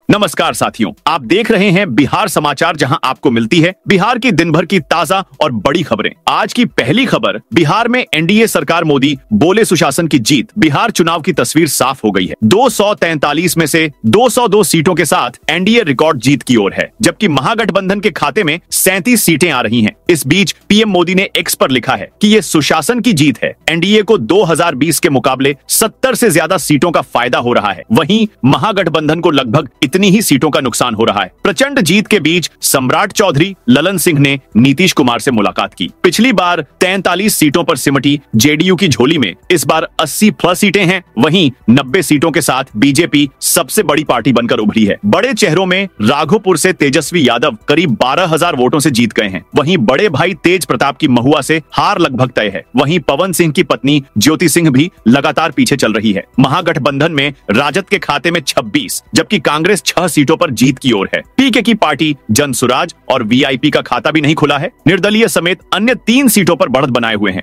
नमस्कार साथियों, आप देख रहे हैं बिहार समाचार, जहां आपको मिलती है बिहार की दिन भर की ताजा और बड़ी खबरें। आज की पहली खबर, बिहार में एनडीए सरकार मोदी बोले सुशासन की जीत। बिहार चुनाव की तस्वीर साफ हो गई है। 243 में से 202 सीटों के साथ एनडीए रिकॉर्ड जीत की ओर है, जबकि महागठबंधन के खाते में 37 सीटें आ रही हैं। इस बीच पीएम मोदी ने एक्स पर लिखा है कि ये सुशासन की जीत है। एनडीए को 2020 के मुकाबले 70 से ज्यादा सीटों का फायदा हो रहा है। वहीं महागठबंधन को लगभग इतनी ही सीटों का नुकसान हो रहा है। प्रचंड जीत के बीच सम्राट चौधरी ललन सिंह ने नीतीश कुमार से मुलाकात की। पिछली बार 43 सीटों पर सिमटी जेडीयू की झोली में इस बार 80 प्लस सीटें हैं। वहीं 90 सीटों के साथ बीजेपी सबसे बड़ी पार्टी बनकर उभरी है। बड़े चेहरों में राघोपुर से तेजस्वी यादव करीब 12,000 वोटों से जीत गए हैं। वहीं बड़े भाई तेज प्रताप की महुआ से हार लगभग तय है। वहीं पवन सिंह की पत्नी ज्योति सिंह भी लगातार पीछे चल रही है। महागठबंधन में राजद के खाते में 26, जबकि कांग्रेस 6 सीटों पर जीत की ओर है। पीके की पार्टी जनसुराज और वीआईपी का खाता भी नहीं खुला है। निर्दलीय समेत अन्य 3 सीटों पर बढ़त बनाए हुए हैं।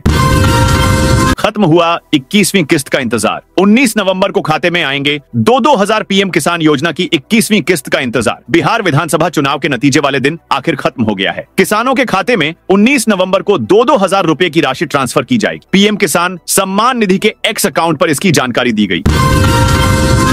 खत्म हुआ 21वीं किस्त का इंतजार। 19 नवंबर को खाते में आएंगे 2-2 पीएम किसान योजना की 21वीं किस्त का इंतजार। बिहार विधानसभा चुनाव के नतीजे वाले दिन आखिर खत्म हो गया है। किसानों के खाते में 19 नवंबर को 2-2 रुपए की राशि ट्रांसफर की जाएगी। पीएम किसान सम्मान निधि के एक्स अकाउंट पर इसकी जानकारी दी गई।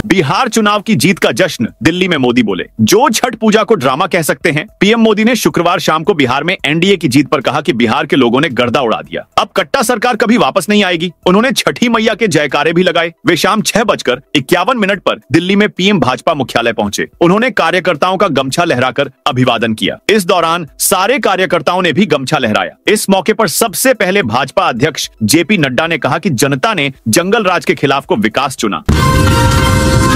बिहार चुनाव की जीत का जश्न, दिल्ली में मोदी बोले। जो छठ पूजा को ड्रामा कह सकते हैं, पीएम मोदी ने शुक्रवार शाम को बिहार में एनडीए की जीत पर कहा कि बिहार के लोगों ने गर्दा उड़ा दिया। अब कट्टा सरकार कभी वापस नहीं आएगी। उन्होंने छठी मैया के जयकारे भी लगाए। वे शाम 6:51 पर दिल्ली में पीएम भाजपा मुख्यालय पहुंचे। उन्होंने कार्यकर्ताओं का गमछा लहराकर अभिवादन किया। इस दौरान सारे कार्यकर्ताओं ने भी गमछा लहराया। इस मौके पर सबसे पहले भाजपा अध्यक्ष जेपी नड्डा ने कहा कि जनता ने जंगल राज के खिलाफ को विकास चुना।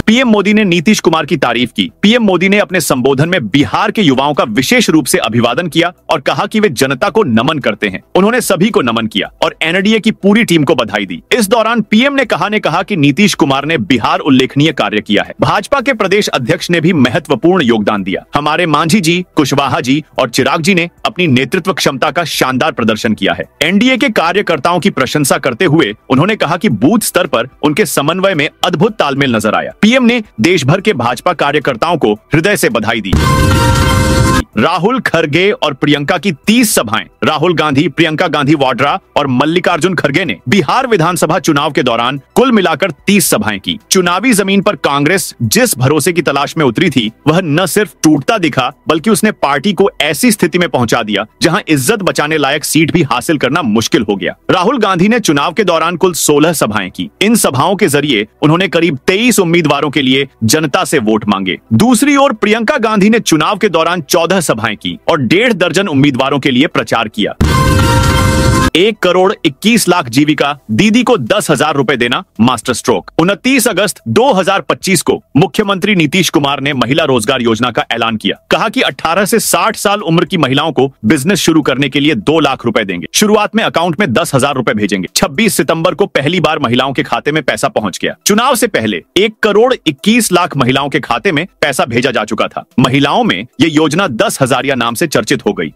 पीएम मोदी ने नीतीश कुमार की तारीफ की। पीएम मोदी ने अपने संबोधन में बिहार के युवाओं का विशेष रूप से अभिवादन किया और कहा कि वे जनता को नमन करते हैं। उन्होंने सभी को नमन किया और एनडीए की पूरी टीम को बधाई दी। इस दौरान पीएम ने कहा कि नीतीश कुमार ने बिहार उल्लेखनीय कार्य किया है। भाजपा के प्रदेश अध्यक्ष ने भी महत्वपूर्ण योगदान दिया। हमारे मांझी जी, कुशवाहा जी और चिराग जी ने अपनी नेतृत्व क्षमता का शानदार प्रदर्शन किया है। एनडीए के कार्यकर्ताओं की प्रशंसा करते हुए उन्होंने कहा कि बूथ स्तर पर उनके समन्वय में अद्भुत तालमेल नजर आया। पीएम ने देश भर के भाजपा कार्यकर्ताओं को हृदय से बधाई दी। राहुल, खरगे और प्रियंका की 30 सभाएं। राहुल गांधी, प्रियंका गांधी वाड्रा और मल्लिकार्जुन खरगे ने बिहार विधानसभा चुनाव के दौरान कुल मिलाकर 30 सभाएं की। चुनावी जमीन पर कांग्रेस जिस भरोसे की तलाश में उतरी थी, वह न सिर्फ टूटता दिखा, बल्कि उसने पार्टी को ऐसी स्थिति में पहुंचा दिया जहां इज्जत बचाने लायक सीट भी हासिल करना मुश्किल हो गया। राहुल गांधी ने चुनाव के दौरान कुल 16 सभाएं की। इन सभाओं के जरिए उन्होंने करीब 23 उम्मीदवारों के लिए जनता से वोट मांगे। दूसरी ओर प्रियंका गांधी ने चुनाव के दौरान 14 सभाएं की और 1.5 दर्जन उम्मीदवारों के लिए प्रचार किया। 1,21,00,000 जीविका दीदी को 10,000 रुपए देना मास्टर स्ट्रोक। 29 अगस्त 2025 को मुख्यमंत्री नीतीश कुमार ने महिला रोजगार योजना का ऐलान किया। कहा कि 18 से 60 साल उम्र की महिलाओं को बिजनेस शुरू करने के लिए 2 लाख रुपए देंगे। शुरुआत में अकाउंट में 10,000 रुपए भेजेंगे। 26 सितंबर को पहली बार महिलाओं के खाते में पैसा पहुंच गया। चुनाव से पहले 1,21,00,000 महिलाओं के खाते में पैसा भेजा जा चुका था। महिलाओं में ये योजना 10,000 नाम से चर्चित हो गई।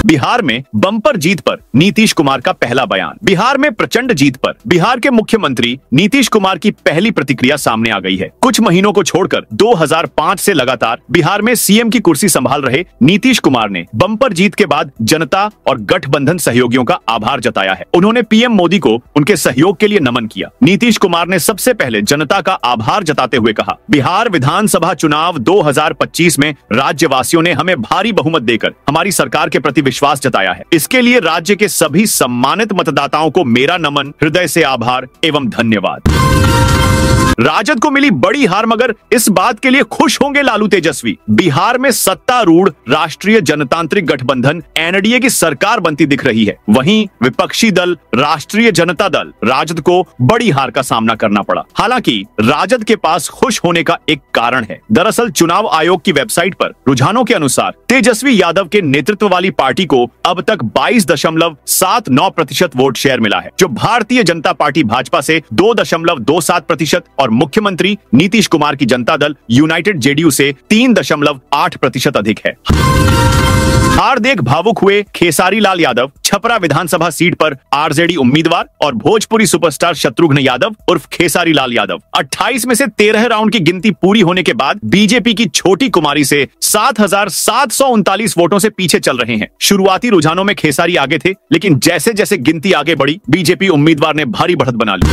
बिहार में बम्पर जीत पर नीतीश कुमार का पहला बयान। बिहार में प्रचंड जीत पर बिहार के मुख्यमंत्री नीतीश कुमार की पहली प्रतिक्रिया सामने आ गई है। कुछ महीनों को छोड़कर 2005 से लगातार बिहार में सीएम की कुर्सी संभाल रहे नीतीश कुमार ने बम्पर जीत के बाद जनता और गठबंधन सहयोगियों का आभार जताया है। उन्होंने पीएम मोदी को उनके सहयोग के लिए नमन किया। नीतीश कुमार ने सबसे पहले जनता का आभार जताते हुए कहा, बिहार विधानसभा चुनाव 2025 में राज्यवासियों ने हमें भारी बहुमत देकर हमारी सरकार के प्रति विश्वास जताया है। इसके लिए राज्य के सभी सम्मानित मतदाताओं को मेरा नमन, हृदय से आभार एवं धन्यवाद। राजद को मिली बड़ी हार, मगर इस बात के लिए खुश होंगे लालू तेजस्वी। बिहार में सत्तारूढ़ राष्ट्रीय जनतांत्रिक गठबंधन एनडीए की सरकार बनती दिख रही है। वहीं विपक्षी दल राष्ट्रीय जनता दल राजद को बड़ी हार का सामना करना पड़ा। हालांकि राजद के पास खुश होने का एक कारण है। दरअसल चुनाव आयोग की वेबसाइट पर रुझानों के अनुसार तेजस्वी यादव के नेतृत्व वाली पार्टी को अब तक 22.79% वोट शेयर मिला है, जो भारतीय जनता पार्टी भाजपा से 2.27% और मुख्यमंत्री नीतीश कुमार की जनता दल यूनाइटेड जेडीयू से 3.8% अधिक है। हार देख भावुक हुए खेसारी लाल यादव छपरा विधानसभा सीट पर आरजेडी उम्मीदवार और भोजपुरी सुपरस्टार शत्रुघ्न यादव उर्फ खेसारी लाल यादव 28 में से 13 राउंड की गिनती पूरी होने के बाद बीजेपी की छोटी कुमारी से 7,739 वोटों से पीछे चल रहे हैं। शुरुआती रुझानों में खेसारी आगे थे, लेकिन जैसे जैसे गिनती आगे बढ़ी बीजेपी उम्मीदवार ने भारी बढ़त बना ली।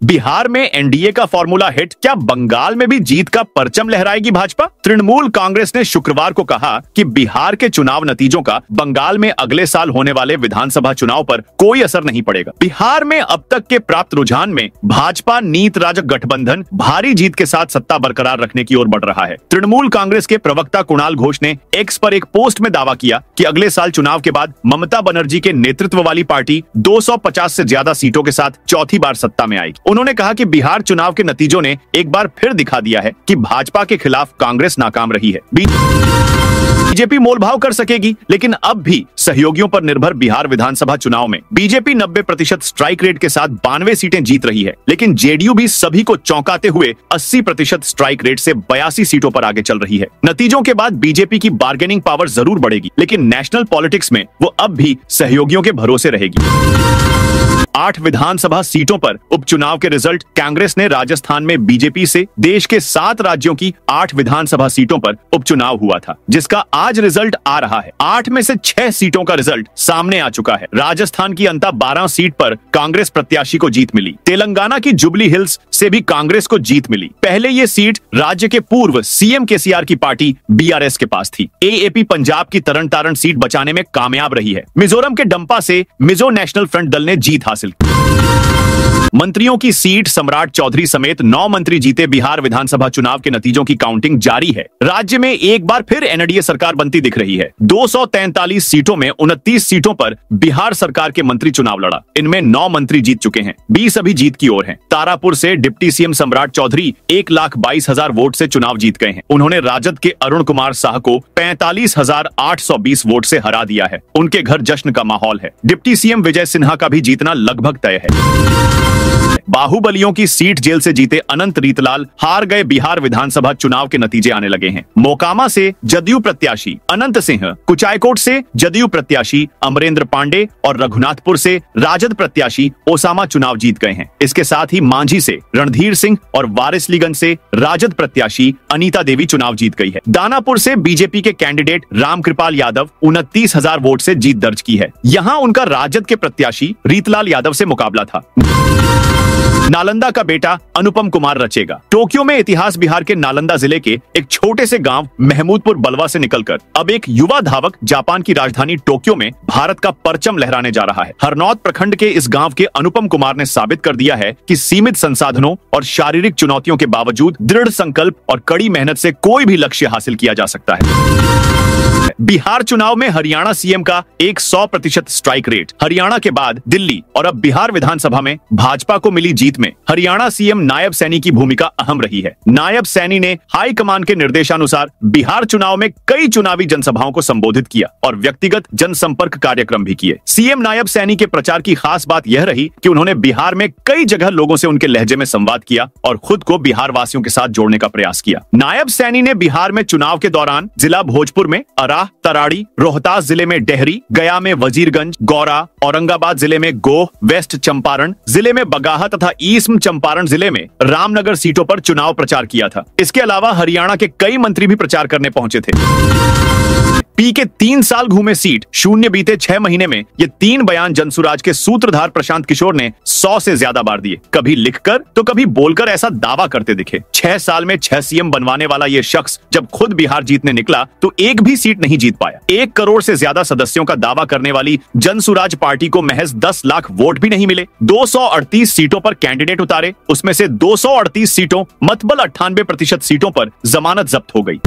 बिहार में एनडीए का फॉर्मूला हिट, क्या बंगाल में भी जीत का परचम लहराएगी भाजपा? तृणमूल कांग्रेस ने शुक्रवार को कहा कि बिहार के चुनाव नतीजों का बंगाल में अगले साल होने वाले विधानसभा चुनाव पर कोई असर नहीं पड़ेगा। बिहार में अब तक के प्राप्त रुझान में भाजपा नीत राजग गठबंधन भारी जीत के साथ सत्ता बरकरार रखने की ओर बढ़ रहा है। तृणमूल कांग्रेस के प्रवक्ता कुणाल घोष ने एक्स पर एक पोस्ट में दावा किया कि अगले साल चुनाव के बाद ममता बनर्जी के नेतृत्व वाली पार्टी 250 से ज्यादा सीटों के साथ चौथी बार सत्ता में आएगी। उन्होंने कहा कि बिहार चुनाव के नतीजों ने एक बार फिर दिखा दिया है कि भाजपा के खिलाफ कांग्रेस नाकाम रही है। बीजेपी मोलभाव कर सकेगी, लेकिन अब भी सहयोगियों पर निर्भर बिहार विधानसभा चुनाव में बीजेपी 90% स्ट्राइक रेट के साथ 92 सीटें जीत रही है, लेकिन जेडीयू भी सभी को चौंकाते हुए 80% स्ट्राइक रेट से 82 सीटों पर आगे चल रही है। नतीजों के बाद बीजेपी की बार्गेनिंग पावर जरूर बढ़ेगी, लेकिन नेशनल पॉलिटिक्स में वो अब भी सहयोगियों के भरोसे रहेगी। 8 विधानसभा सीटों पर उपचुनाव के रिजल्ट, कांग्रेस ने राजस्थान में बीजेपी से देश के 7 राज्यों की 8 विधानसभा सीटों पर उपचुनाव हुआ था, जिसका आज रिजल्ट आ रहा है। 8 में से 6 सीटों का रिजल्ट सामने आ चुका है। राजस्थान की अंततः 12 सीट पर कांग्रेस प्रत्याशी को जीत मिली। तेलंगाना की जुबली हिल्स से भी कांग्रेस को जीत मिली। पहले ये सीट राज्य के पूर्व सीएम केसीआर की पार्टी बीआरएस के पास थी। एएपी पंजाब की तरन तारण सीट बचाने में कामयाब रही है। मिजोरम के डंपा से मिजो नेशनल फ्रंट दल ने जीत हासिल की। मंत्रियों की सीट सम्राट चौधरी समेत 9 मंत्री जीते। बिहार विधानसभा चुनाव के नतीजों की काउंटिंग जारी है। राज्य में एक बार फिर एनडीए सरकार बनती दिख रही है। 243 सीटों में 29 सीटों पर बिहार सरकार के मंत्री चुनाव लड़ा। इनमें 9 मंत्री जीत चुके हैं, 20 अभी जीत की ओर हैं। तारापुर से डिप्टी सीएम सम्राट चौधरी 1,22,000 वोट से चुनाव जीत गए हैं। उन्होंने राजद के अरुण कुमार शाह को 45,820 वोट से हरा दिया है। उनके घर जश्न का माहौल है। डिप्टी सीएम विजय सिन्हा का भी जीतना लगभग तय है। बाहुबलियों की सीट जेल से जीते अनंत रीतलाल हार गए। बिहार विधानसभा चुनाव के नतीजे आने लगे हैं। मोकामा से जदयू प्रत्याशी अनंत सिंह, कुचायकोट से जदयू प्रत्याशी अमरेंद्र पांडे और रघुनाथपुर से राजद प्रत्याशी ओसामा चुनाव जीत गए हैं। इसके साथ ही मांझी से रणधीर सिंह और वारिसलीगंज से राजद प्रत्याशी अनीता देवी चुनाव जीत गई है। दानापुर से बीजेपी के कैंडिडेट रामकृपाल यादव 29,000 वोट से जीत दर्ज की है। यहाँ उनका राजद के प्रत्याशी रीतलाल यादव से मुकाबला था। नालंदा का बेटा अनुपम कुमार रचेगा। टोक्यो में इतिहास। बिहार के नालंदा जिले के एक छोटे से गांव महमूदपुर बलवा से निकलकर अब एक युवा धावक जापान की राजधानी टोक्यो में भारत का परचम लहराने जा रहा है। हरनौत प्रखंड के इस गांव के अनुपम कुमार ने साबित कर दिया है कि सीमित संसाधनों और शारीरिक चुनौतियों के बावजूद दृढ़ संकल्प और कड़ी मेहनत से कोई भी लक्ष्य हासिल किया जा सकता है। बिहार चुनाव में हरियाणा सीएम का 100% स्ट्राइक रेट। हरियाणा के बाद दिल्ली और अब बिहार विधानसभा में भाजपा को मिली जीत में हरियाणा सीएम नायब सैनी की भूमिका अहम रही है। नायब सैनी ने हाईकमान के निर्देशानुसार बिहार चुनाव में कई चुनावी जनसभाओं को संबोधित किया और व्यक्तिगत जनसंपर्क कार्यक्रम भी किए। सीएम नायब सैनी के प्रचार की खास बात यह रही कि उन्होंने बिहार में कई जगह लोगों से उनके लहजे में संवाद किया और खुद को बिहार वासियों के साथ जोड़ने का प्रयास किया। नायब सैनी ने बिहार में चुनाव के दौरान जिला भोजपुर में अराह, तराड़ी, रोहतास जिले में डेहरी, गया में वजीरगंज, गौरा, औरंगाबाद जिले में गोह, वेस्ट चंपारण जिले में बगाहा तथा ईस्ट चंपारण जिले में रामनगर सीटों पर चुनाव प्रचार किया था। इसके अलावा हरियाणा के कई मंत्री भी प्रचार करने पहुंचे थे। पी के 3 साल घूमे सीट, शून्य बीते 6 महीने में ये 3 बयान जनसुराज के सूत्रधार प्रशांत किशोर ने 100 से ज्यादा बार दिए। कभी लिखकर तो कभी बोलकर ऐसा दावा करते दिखे। 6 साल में 6 सीएम बनवाने वाला ये शख्स जब खुद बिहार जीतने निकला तो एक भी सीट नहीं जीत पाया। 1 करोड़ से ज्यादा सदस्यों का दावा करने वाली जनसुराज पार्टी को महज 10 लाख वोट भी नहीं मिले। 238 सीटों पर कैंडिडेट उतारे, उसमें से 238 सीटों मतबल 98% सीटों पर जमानत जब्त हो गई।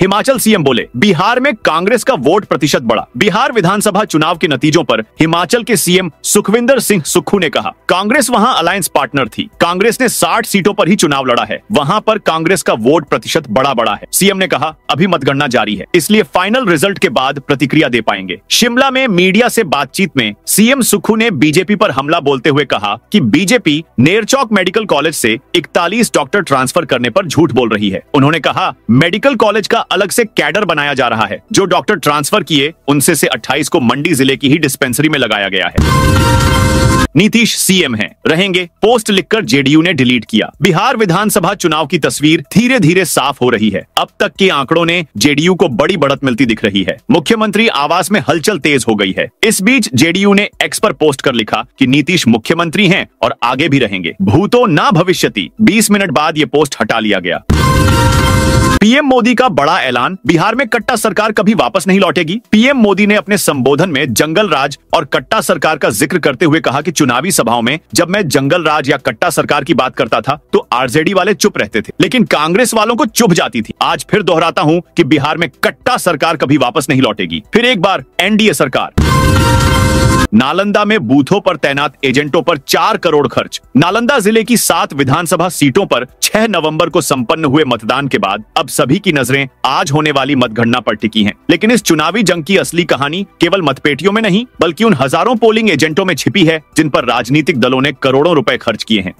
हिमाचल सीएम बोले, बिहार में कांग्रेस का वोट प्रतिशत बढ़ा। बिहार विधानसभा चुनाव के नतीजों पर हिमाचल के सीएम सुखविंदर सिंह सुक्खू ने कहा, कांग्रेस वहां अलायंस पार्टनर थी। कांग्रेस ने 60 सीटों पर ही चुनाव लड़ा है, वहां पर कांग्रेस का वोट प्रतिशत बड़ा है। सीएम ने कहा, अभी मतगणना जारी है, इसलिए फाइनल रिजल्ट के बाद प्रतिक्रिया दे पाएंगे। शिमला में मीडिया से बातचीत में सीएम सुक्खू ने बीजेपी पर हमला बोलते हुए कहा कि बीजेपी नेरचौक मेडिकल कॉलेज से 41 डॉक्टर ट्रांसफर करने पर झूठ बोल रही है। उन्होंने कहा, मेडिकल कॉलेज का अलग से कैडर बनाया जा रहा है। जो डॉक्टर ट्रांसफर किए उनसे से 28 को मंडी जिले की ही डिस्पेंसरी में लगाया गया है। नीतीश सीएम हैं, रहेंगे, पोस्ट लिखकर जेडीयू ने डिलीट किया। बिहार विधानसभा चुनाव की तस्वीर धीरे धीरे साफ हो रही है। अब तक के आंकड़ों ने जेडीयू को बड़ी बढ़त मिलती दिख रही है। मुख्यमंत्री आवास में हलचल तेज हो गई है। इस बीच जेडीयू ने एक्स पर पोस्ट कर लिखा कि नीतीश मुख्यमंत्री हैं और आगे भी रहेंगे, भूतो ना भविष्यति। 20 मिनट बाद ये पोस्ट हटा लिया गया। पीएम मोदी का बड़ा ऐलान, बिहार में कट्टा सरकार कभी वापस नहीं लौटेगी। पीएम मोदी ने अपने संबोधन में जंगल राज और कट्टा सरकार का जिक्र करते हुए कहा कि चुनावी सभाओं में जब मैं जंगल राज या कट्टा सरकार की बात करता था तो आरजेडी वाले चुप रहते थे, लेकिन कांग्रेस वालों को चुभ जाती थी। आज फिर दोहराता हूं कि बिहार में कट्टा सरकार कभी वापस नहीं लौटेगी। फिर एक बार एनडीए सरकार। नालंदा में बूथों पर तैनात एजेंटों पर 4 करोड़ खर्च। नालंदा जिले की 7 विधानसभा सीटों पर 6 नवंबर को संपन्न हुए मतदान के बाद अब सभी की नजरें आज होने वाली मतगणना पर टिकी हैं। लेकिन इस चुनावी जंग की असली कहानी केवल मतपेटियों में नहीं, बल्कि उन हजारों पोलिंग एजेंटों में छिपी है जिन पर राजनीतिक दलों ने करोड़ों रुपए खर्च किए हैं।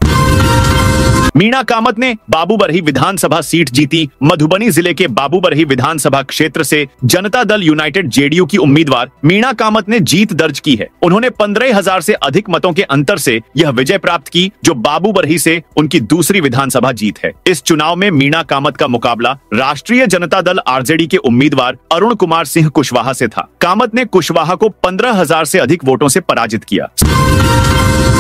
मीणा कामत ने बाबूबरही विधानसभा सीट जीती। मधुबनी जिले के बाबूबरही विधानसभा क्षेत्र से जनता दल यूनाइटेड जेडीयू की उम्मीदवार मीणा कामत ने जीत दर्ज की है। उन्होंने 15,000 से अधिक मतों के अंतर से यह विजय प्राप्त की, जो बाबूबरही से उनकी दूसरी विधानसभा जीत है। इस चुनाव में मीणा कामत का मुकाबला राष्ट्रीय जनता दल आरजेडी के उम्मीदवार अरुण कुमार सिंह कुशवाहा से था। कामत ने कुशवाहा को 15,000 से अधिक वोटों से पराजित किया।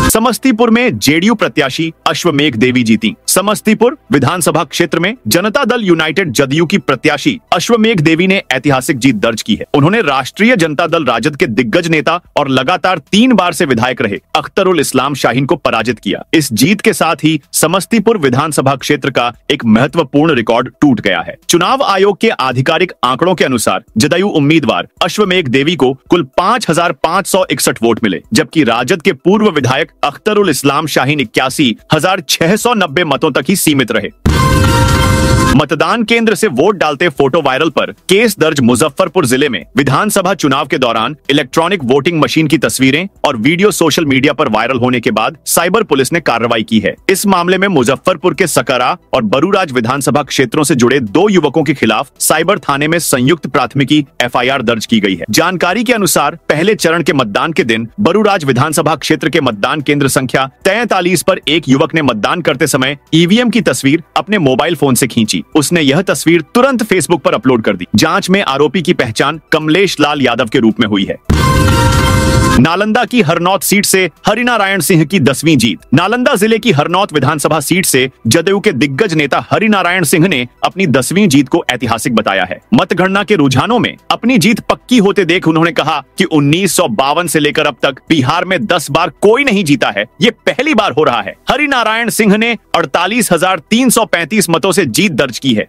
समस्तीपुर में जेडीयू प्रत्याशी अश्वमेघ देवी जीती। समस्तीपुर विधानसभा क्षेत्र में जनता दल यूनाइटेड जदयू की प्रत्याशी अश्वमेघ देवी ने ऐतिहासिक जीत दर्ज की है। उन्होंने राष्ट्रीय जनता दल राजद के दिग्गज नेता और लगातार 3 बार से विधायक रहे अख्तरुल इस्लाम शाहीन को पराजित किया। इस जीत के साथ ही समस्तीपुर विधानसभा क्षेत्र का एक महत्वपूर्ण रिकॉर्ड टूट गया है। चुनाव आयोग के आधिकारिक आंकड़ों के अनुसार जदयू उम्मीदवार अश्वमेघ देवी को कुल 5,561 वोट मिले, जबकि राजद के पूर्व विधायक अख्तरुल इस्लाम शाहीन 81,690 मतों तक ही सीमित रहे। मतदान केंद्र से वोट डालते फोटो वायरल पर केस दर्ज। मुजफ्फरपुर जिले में विधानसभा चुनाव के दौरान इलेक्ट्रॉनिक वोटिंग मशीन की तस्वीरें और वीडियो सोशल मीडिया पर वायरल होने के बाद साइबर पुलिस ने कार्रवाई की है। इस मामले में मुजफ्फरपुर के सकरा और बरूराज विधानसभा क्षेत्रों से जुड़े 2 युवकों के खिलाफ साइबर थाने में संयुक्त प्राथमिकी एफआईआर दर्ज की गई है। जानकारी के अनुसार पहले चरण के मतदान के दिन बरूराज विधानसभा क्षेत्र के मतदान केंद्र संख्या 43 पर एक युवक ने मतदान करते समय ईवीएम की तस्वीर अपने मोबाइल फोन से खींची। उसने यह तस्वीर तुरंत फेसबुक पर अपलोड कर दी। जांच में आरोपी की पहचान कमलेश लाल यादव के रूप में हुई है। नालंदा की हरनौत सीट से हरिनारायण सिंह की 10वीं जीत। नालंदा जिले की हरनौत विधानसभा सीट से जदयू के दिग्गज नेता हरिनारायण सिंह ने अपनी 10वीं जीत को ऐतिहासिक बताया है। मतगणना के रुझानों में अपनी जीत पक्की होते देख उन्होंने कहा कि 1952 से लेकर अब तक बिहार में 10 बार कोई नहीं जीता है, ये पहली बार हो रहा है। हरिनारायण सिंह ने 48,335 मतों से जीत दर्ज की है।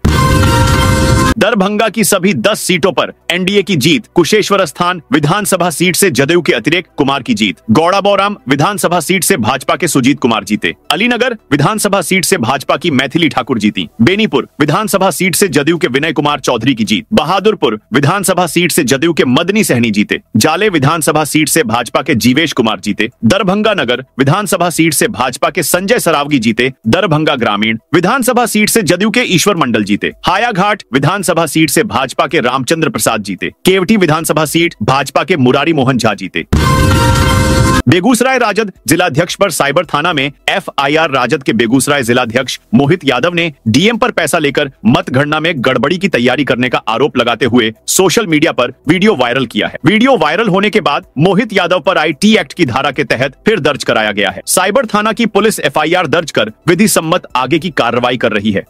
दरभंगा की सभी 10 सीटों पर एनडीए की जीत। कुशेश्वर स्थान विधानसभा सीट से जदयू के अतिरिक्त कुमार की जीत। गौड़ाबौराम विधानसभा सीट से भाजपा के सुजीत कुमार जीते। अलीनगर विधानसभा सीट से भाजपा की मैथिली ठाकुर जीती। बेनीपुर विधानसभा सीट से जदयू के विनय कुमार चौधरी की जीत। बहादुरपुर विधानसभा सीट से जदयू के मदनी सहनी जीते। जाले विधानसभा सीट से भाजपा के जीवेश कुमार जीते। दरभंगा नगर विधानसभा सीट से भाजपा के संजय सरावगी जीते। दरभंगा ग्रामीण विधानसभा सीट से जदयू के ईश्वर मंडल जीते। हायाघाट विधानसभा सीट से भाजपा के रामचंद्र प्रसाद जीते। केवटी विधानसभा सीट भाजपा के मुरारी मोहन झा जीते। बेगूसराय राजद जिलाध्यक्ष पर साइबर थाना में एफआईआर। राजद के बेगूसराय जिलाध्यक्ष मोहित यादव ने डीएम पर पैसा लेकर मतगणना में गड़बड़ी की तैयारी करने का आरोप लगाते हुए सोशल मीडिया पर वीडियो वायरल किया है। वीडियो वायरल होने के बाद मोहित यादव पर आईटी एक्ट की धारा के तहत फिर दर्ज कराया गया है। साइबर थाना की पुलिस एफआईआर दर्ज कर विधि सम्मत आगे की कार्रवाई कर रही है।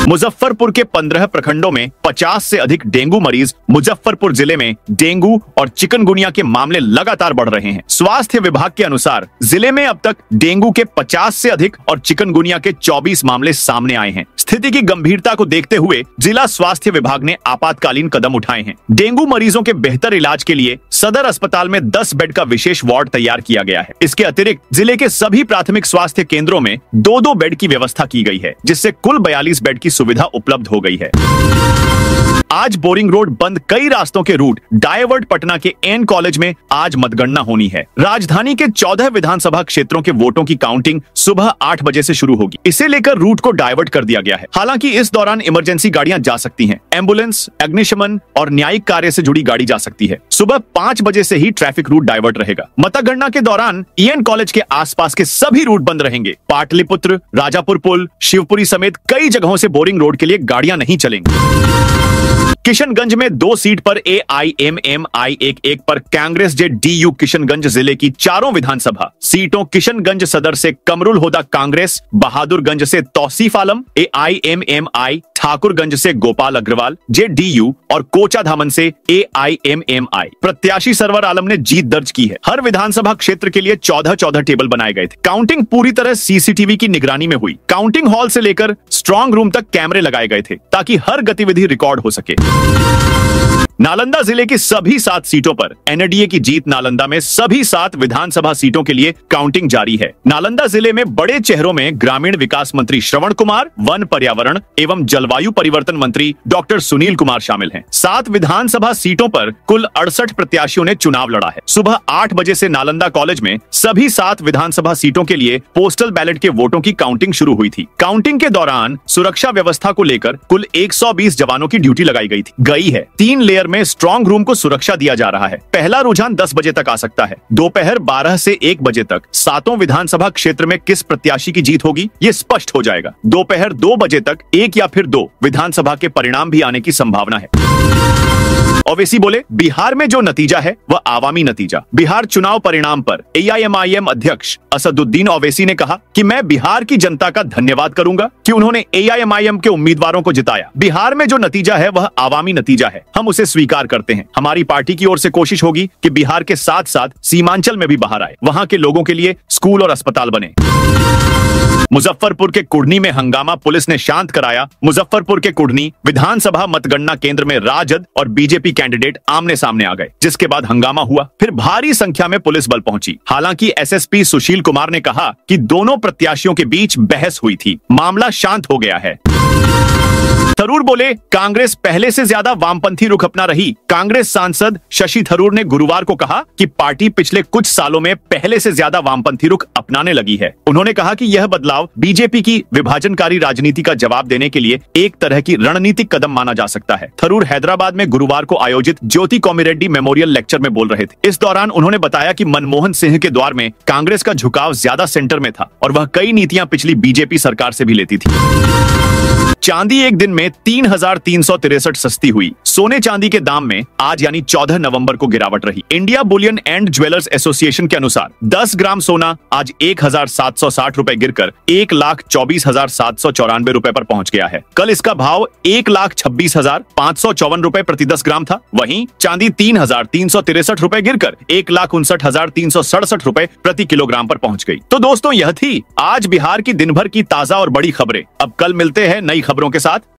मुजफ्फरपुर के 15 प्रखंडों में 50 से अधिक डेंगू मरीज। मुजफ्फरपुर जिले में डेंगू और चिकनगुनिया के मामले लगातार बढ़ रहे हैं। स्वास्थ्य विभाग के अनुसार जिले में अब तक डेंगू के 50 से अधिक और चिकनगुनिया के 24 मामले सामने आए हैं। स्थिति की गंभीरता को देखते हुए जिला स्वास्थ्य विभाग ने आपातकालीन कदम उठाए हैं। डेंगू मरीजों के बेहतर इलाज के लिए सदर अस्पताल में 10 बेड का विशेष वार्ड तैयार किया गया है। इसके अतिरिक्त जिले के सभी प्राथमिक स्वास्थ्य केंद्रों में 2-2 बेड की व्यवस्था की गई है, जिससे कुल 42 बेड की सुविधा उपलब्ध हो गई है। आज बोरिंग रोड बंद कई रास्तों के रूट डायवर्ट पटना के एन कॉलेज में आज मतगणना होनी है। राजधानी के 14 विधानसभा क्षेत्रों के वोटों की काउंटिंग सुबह 8 बजे से शुरू होगी। इसे लेकर रूट को डायवर्ट कर दिया गया है। हालांकि इस दौरान इमरजेंसी गाड़ियां जा सकती हैं। एम्बुलेंस, अग्निशमन और न्यायिक कार्य से जुड़ी गाड़ी जा सकती है। सुबह 5 बजे से ही ट्रैफिक रूट डायवर्ट रहेगा। मतगणना के दौरान एन कॉलेज के आसपास के सभी रूट बंद रहेंगे। पाटलिपुत्र, राजापुर पुल, शिवपुरी समेत कई जगहों से बोरिंग रोड के लिए गाड़ियां नहीं चलेंगी। किशनगंज में 2 सीट पर AIMMI 1-1 पर कांग्रेस JDU किशनगंज जिले की चारों विधानसभा सीटों किशनगंज सदर से कमरुल होदा कांग्रेस, बहादुरगंज से तौसीफ आलम, AIMMI ठाकुरगंज से गोपाल अग्रवाल JDU और कोचाधामन से AIMMI प्रत्याशी सरवर आलम ने जीत दर्ज की है। हर विधानसभा क्षेत्र के लिए 14-14 टेबल बनाए गए थे। काउंटिंग पूरी तरह CCTV की निगरानी में हुई। काउंटिंग हॉल से लेकर स्ट्रांग रूम तक कैमरे लगाए गए थे ताकि हर गतिविधि रिकॉर्ड हो सके। नालंदा जिले की सभी 7 सीटों पर NDA की जीत। नालंदा में सभी 7 विधानसभा सीटों के लिए काउंटिंग जारी है। नालंदा जिले में बड़े चेहरों में ग्रामीण विकास मंत्री श्रवण कुमार, वन पर्यावरण एवं जलवायु परिवर्तन मंत्री डॉक्टर सुनील कुमार शामिल हैं। 7 विधानसभा सीटों पर कुल 68 प्रत्याशियों ने चुनाव लड़ा है। सुबह 8 बजे से नालंदा कॉलेज में सभी 7 विधानसभा सीटों के लिए पोस्टल बैलेट के वोटों की काउंटिंग शुरू हुई थी। काउंटिंग के दौरान सुरक्षा व्यवस्था को लेकर कुल 120 जवानों की ड्यूटी लगाई गई है। 3 लेयर में स्ट्रांग रूम को सुरक्षा दिया जा रहा है। पहला रुझान 10 बजे तक आ सकता है। दोपहर 12 से 1 बजे तक 7 विधानसभा क्षेत्र में किस प्रत्याशी की जीत होगी ये स्पष्ट हो जाएगा। दोपहर 2 बजे तक 1 या फिर 2 विधानसभा के परिणाम भी आने की संभावना है। ओवैसी बोले, बिहार में जो नतीजा है वह आवामी नतीजा। बिहार चुनाव परिणाम पर AIMIM अध्यक्ष असदुद्दीन ओवैसी ने कहा कि मैं बिहार की जनता का धन्यवाद करूंगा कि उन्होंने AIMIM के उम्मीदवारों को जिताया। बिहार में जो नतीजा है वह आवामी नतीजा है, हम उसे स्वीकार करते हैं। हमारी पार्टी की ओर से कोशिश होगी कि बिहार के साथ साथ सीमांचल में भी बाहर आए, वहां के लोगों के लिए स्कूल और अस्पताल बने। मुजफ्फरपुर के कुढ़नी में हंगामा पुलिस ने शांत कराया। मुजफ्फरपुर के कुढ़नी विधानसभा मतगणना केंद्र में राजद और बीजेपी कैंडिडेट आमने सामने आ गए, जिसके बाद हंगामा हुआ। फिर भारी संख्या में पुलिस बल पहुंची। हालांकि SSP सुशील कुमार ने कहा कि दोनों प्रत्याशियों के बीच बहस हुई थी, मामला शांत हो गया है। थरूर बोले, कांग्रेस पहले से ज्यादा वामपंथी रुख अपना रही। कांग्रेस सांसद शशि थरूर ने गुरुवार को कहा कि पार्टी पिछले कुछ सालों में पहले से ज्यादा वामपंथी रुख अपनाने लगी है। उन्होंने कहा कि यह बदलाव बीजेपी की विभाजनकारी राजनीति का जवाब देने के लिए एक तरह की रणनीतिक कदम माना जा सकता है। थरूर हैदराबाद में गुरुवार को आयोजित ज्योति कोमिरेड्डी मेमोरियल लेक्चर में बोल रहे थे। इस दौरान उन्होंने बताया कि मनमोहन सिंह के दौर में कांग्रेस का झुकाव ज्यादा सेंटर में था और वह कई नीतियां पिछली बीजेपी सरकार से भी लेती थी। चांदी एक दिन में 3,363 सस्ती हुई। सोने चांदी के दाम में आज यानी 14 नवंबर को गिरावट रही। India Boolean and jewellers association के अनुसार 10 ग्राम सोना आज 1,760 रुपए गिरकर 1,24,794 रुपए पर पहुंच गया है। कल इसका भाव 1,26,554 रुपए प्रति 10 ग्राम था। वहीं चांदी 3,363 रुपए गिरकर 1,59,367 रुपए प्रति किलोग्राम पर पहुंच गई। तो दोस्तों, यह थी आज बिहार की दिन भर की ताजा और बड़ी खबरें। अब कल मिलते हैं नई खबरों के साथ।